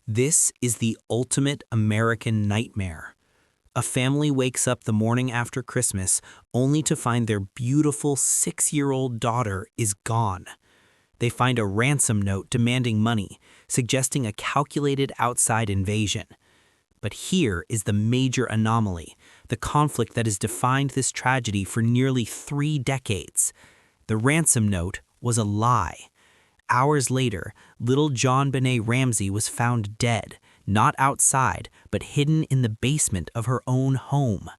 This is the ultimate American nightmare. A family wakes up the morning after Christmas only to find their beautiful 6-year-old daughter is gone. They find a ransom note demanding money, suggesting a calculated outside invasion. But here is the major anomaly, the conflict that has defined this tragedy for nearly 3 decades. The ransom note was a lie. Hours later, little JonBenet Ramsey was found dead, not outside, but hidden in the basement of her own home.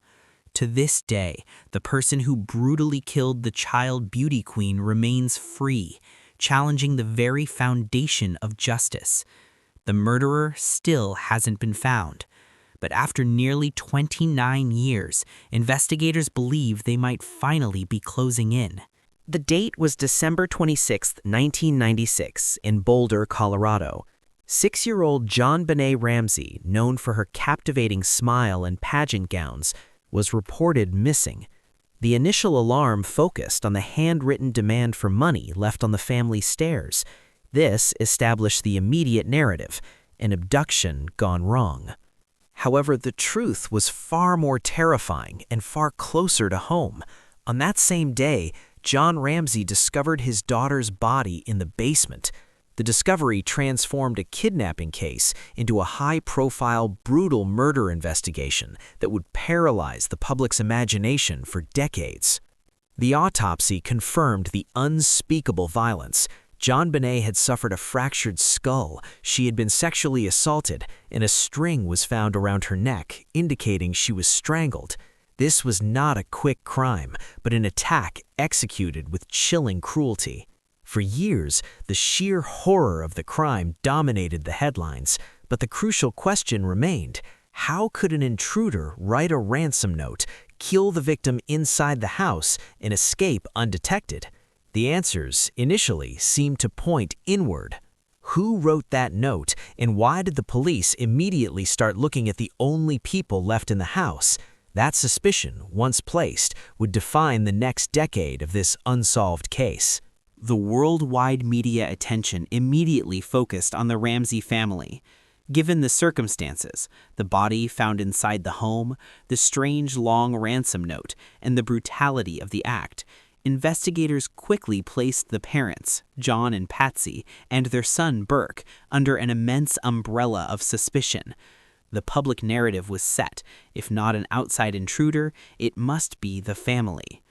To this day, the person who brutally killed the child beauty queen remains free, challenging the very foundation of justice. The murderer still hasn't been found. But after nearly 29 years, investigators believe they might finally be closing in. The date was December 26, 1996, in Boulder, Colorado. 6-year-old JonBenet Ramsey, known for her captivating smile and pageant gowns, was reported missing. The initial alarm focused on the handwritten demand for money left on the family's stairs. This established the immediate narrative, an abduction gone wrong. However, the truth was far more terrifying and far closer to home. On that same day, John Ramsey discovered his daughter's body in the basement. The discovery transformed a kidnapping case into a high-profile, brutal murder investigation that would paralyze the public's imagination for decades. The autopsy confirmed the unspeakable violence. JonBenet had suffered a fractured skull, she had been sexually assaulted, and a string was found around her neck, indicating she was strangled. This was not a quick crime, but an attack executed with chilling cruelty. For years, the sheer horror of the crime dominated the headlines, but the crucial question remained: how could an intruder write a ransom note, kill the victim inside the house, and escape undetected? The answers, initially, seemed to point inward. Who wrote that note, and why did the police immediately start looking at the only people left in the house? That suspicion, once placed, would define the next decade of this unsolved case. The worldwide media attention immediately focused on the Ramsey family. Given the circumstances, the body found inside the home, the strange long ransom note, and the brutality of the act, investigators quickly placed the parents, John and Patsy, and their son Burke, under an immense umbrella of suspicion. The public narrative was set: if not an outside intruder, it must be the family.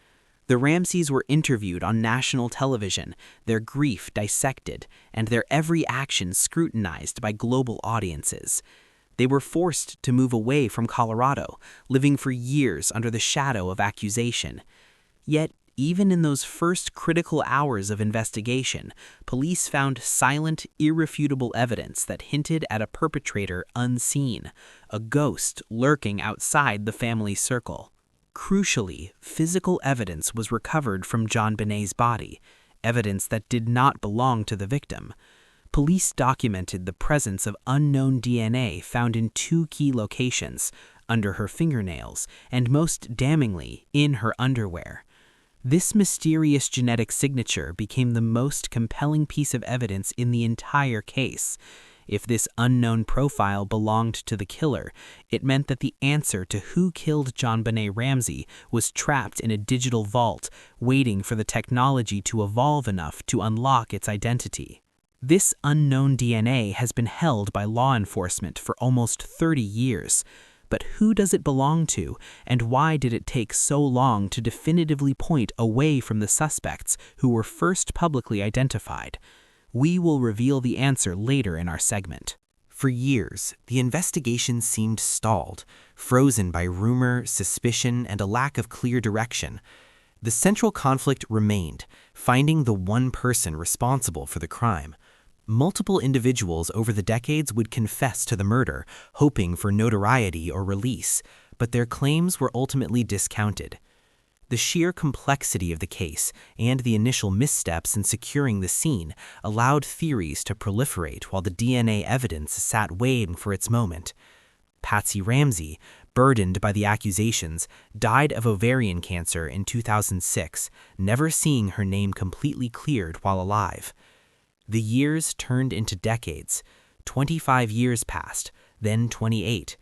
The Ramseys were interviewed on national television, their grief dissected, and their every action scrutinized by global audiences. They were forced to move away from Colorado, living for years under the shadow of accusation. Yet, even in those first critical hours of investigation, police found silent, irrefutable evidence that hinted at a perpetrator unseen, a ghost lurking outside the family circle. Crucially, physical evidence was recovered from JonBenet's body, evidence that did not belong to the victim. Police documented the presence of unknown DNA found in 2 key locations, under her fingernails, and most damningly, in her underwear. This mysterious genetic signature became the most compelling piece of evidence in the entire case. If this unknown profile belonged to the killer, it meant that the answer to who killed JonBenet Ramsey was trapped in a digital vault, waiting for the technology to evolve enough to unlock its identity. This unknown DNA has been held by law enforcement for almost 30 years. But who does it belong to, and why did it take so long to definitively point away from the suspects who were first publicly identified? We will reveal the answer later in our segment. For years, the investigation seemed stalled, frozen by rumor, suspicion, and a lack of clear direction. The central conflict remained: finding the one person responsible for the crime. Multiple individuals over the decades would confess to the murder, hoping for notoriety or release, but their claims were ultimately discounted. The sheer complexity of the case and the initial missteps in securing the scene allowed theories to proliferate while the DNA evidence sat waiting for its moment. Patsy Ramsey, burdened by the accusations, died of ovarian cancer in 2006, never seeing her name completely cleared while alive. The years turned into decades. 25 years passed, then 28.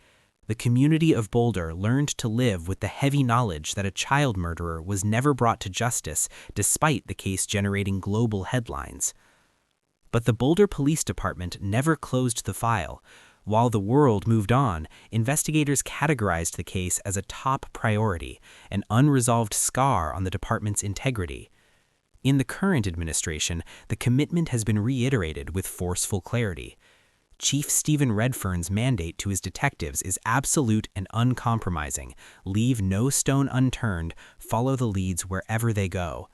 The community of Boulder learned to live with the heavy knowledge that a child murderer was never brought to justice despite the case generating global headlines. But the Boulder Police Department never closed the file. While the world moved on, investigators categorized the case as a top priority, an unresolved scar on the department's integrity. In the current administration, the commitment has been reiterated with forceful clarity. Chief Stephen Redfearn's mandate to his detectives is absolute and uncompromising. Leave no stone unturned, follow the leads wherever they go.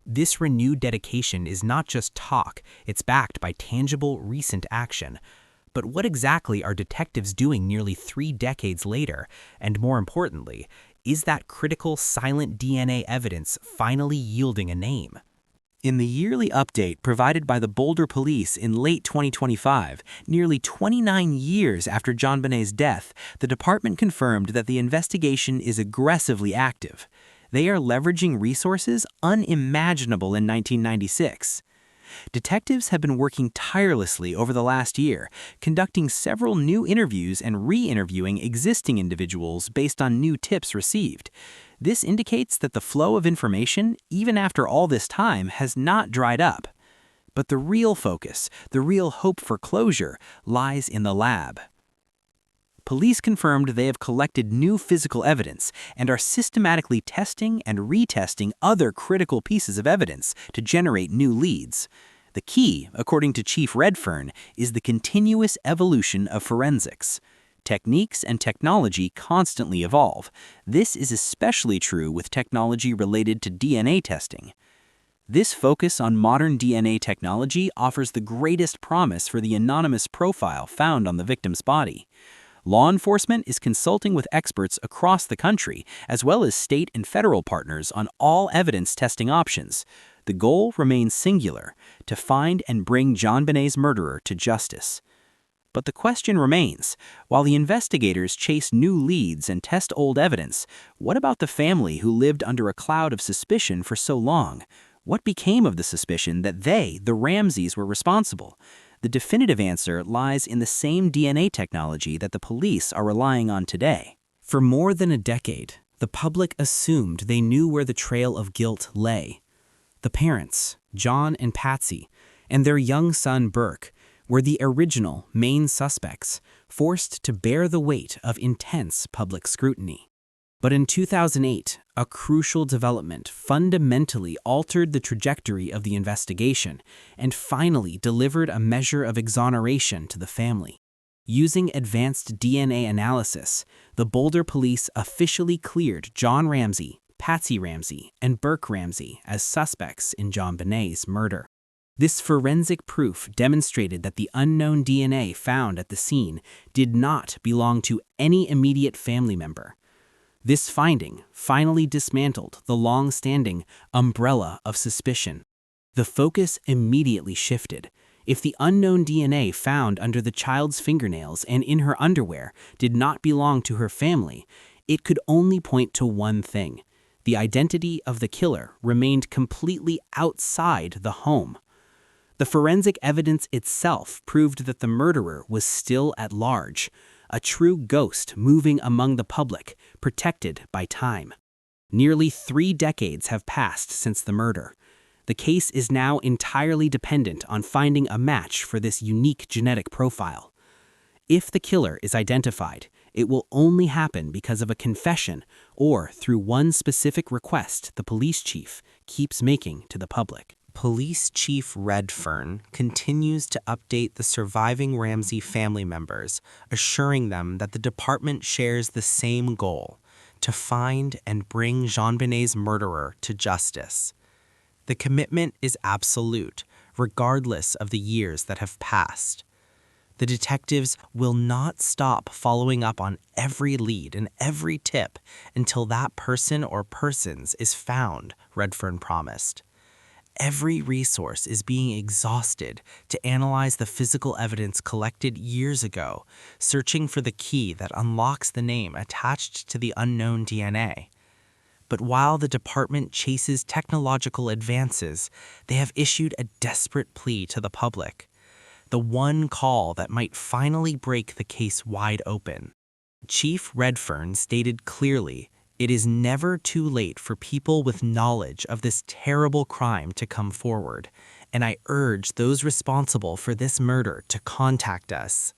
This renewed dedication is not just talk, it's backed by tangible, recent action. But what exactly are detectives doing nearly 3 decades later? And more importantly, is that critical silent DNA evidence finally yielding a name? In the yearly update provided by the Boulder Police in late 2025, nearly 29 years after JonBenet's death, the department confirmed that the investigation is aggressively active. They are leveraging resources unimaginable in 1996. Detectives have been working tirelessly over the last year, conducting several new interviews and re-interviewing existing individuals based on new tips received. This indicates that the flow of information, even after all this time, has not dried up. But the real focus, the real hope for closure, lies in the lab. Police confirmed they have collected new physical evidence and are systematically testing and retesting other critical pieces of evidence to generate new leads. The key, according to Chief Redfearn, is the continuous evolution of forensics. Techniques and technology constantly evolve. This is especially true with technology related to DNA testing. This focus on modern DNA technology offers the greatest promise for the anonymous profile found on the victim's body. Law enforcement is consulting with experts across the country, as well as state and federal partners on all evidence testing options. The goal remains singular: to find and bring JonBenet's murderer to justice. But the question remains, while the investigators chase new leads and test old evidence, what about the family who lived under a cloud of suspicion for so long? What became of the suspicion that they, the Ramseys, were responsible? The definitive answer lies in the same DNA technology that the police are relying on today. For more than a decade, the public assumed they knew where the trail of guilt lay. The parents, John and Patsy, and their young son Burke, were the original main suspects, forced to bear the weight of intense public scrutiny. But in 2008, a crucial development fundamentally altered the trajectory of the investigation and finally delivered a measure of exoneration to the family. Using advanced DNA analysis, the Boulder police officially cleared John Ramsey, Patsy Ramsey, and Burke Ramsey as suspects in JonBenet's murder. This forensic proof demonstrated that the unknown DNA found at the scene did not belong to any immediate family member. This finding finally dismantled the long-standing umbrella of suspicion. The focus immediately shifted. If the unknown DNA found under the child's fingernails and in her underwear did not belong to her family, it could only point to one thing: the identity of the killer remained completely outside the home. The forensic evidence itself proved that the murderer was still at large, a true ghost moving among the public, protected by time. Nearly 3 decades have passed since the murder. The case is now entirely dependent on finding a match for this unique genetic profile. If the killer is identified, it will only happen because of a confession or through one specific request the police chief keeps making to the public. Police Chief Redfearn continues to update the surviving Ramsey family members, assuring them that the department shares the same goal: to find and bring JonBenet's murderer to justice. The commitment is absolute, regardless of the years that have passed. The detectives will not stop following up on every lead and every tip until that person or persons is found, Redfearn promised. Every resource is being exhausted to analyze the physical evidence collected years ago, searching for the key that unlocks the name attached to the unknown DNA. But while the department chases technological advances, they have issued a desperate plea to the public. the one call that might finally break the case wide open. Chief Redfearn stated clearly, "It is never too late for people with knowledge of this terrible crime to come forward, and I urge those responsible for this murder to contact us."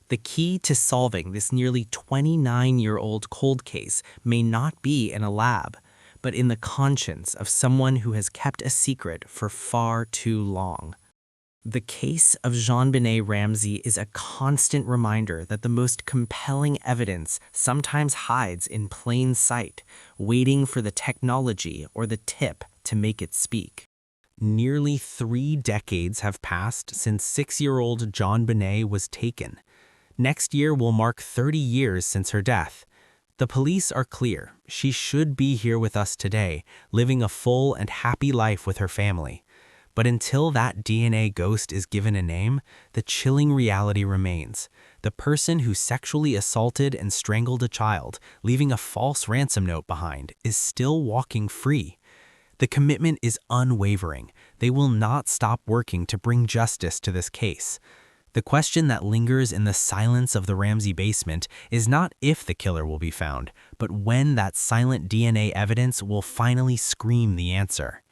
The key to solving this nearly 29-year-old cold case may not be in a lab, but in the conscience of someone who has kept a secret for far too long. The case of JonBenet Ramsey is a constant reminder that the most compelling evidence sometimes hides in plain sight, waiting for the technology or the tip to make it speak. Nearly 3 decades have passed since 6-year-old JonBenet was taken. Next year will mark 30 years since her death. The police are clear. She should be here with us today, living a full and happy life with her family. But until that DNA ghost is given a name, the chilling reality remains. The person who sexually assaulted and strangled a child, leaving a false ransom note behind, is still walking free. The commitment is unwavering. They will not stop working to bring justice to this case. The question that lingers in the silence of the Ramsey basement is not if the killer will be found, but when that silent DNA evidence will finally scream the answer.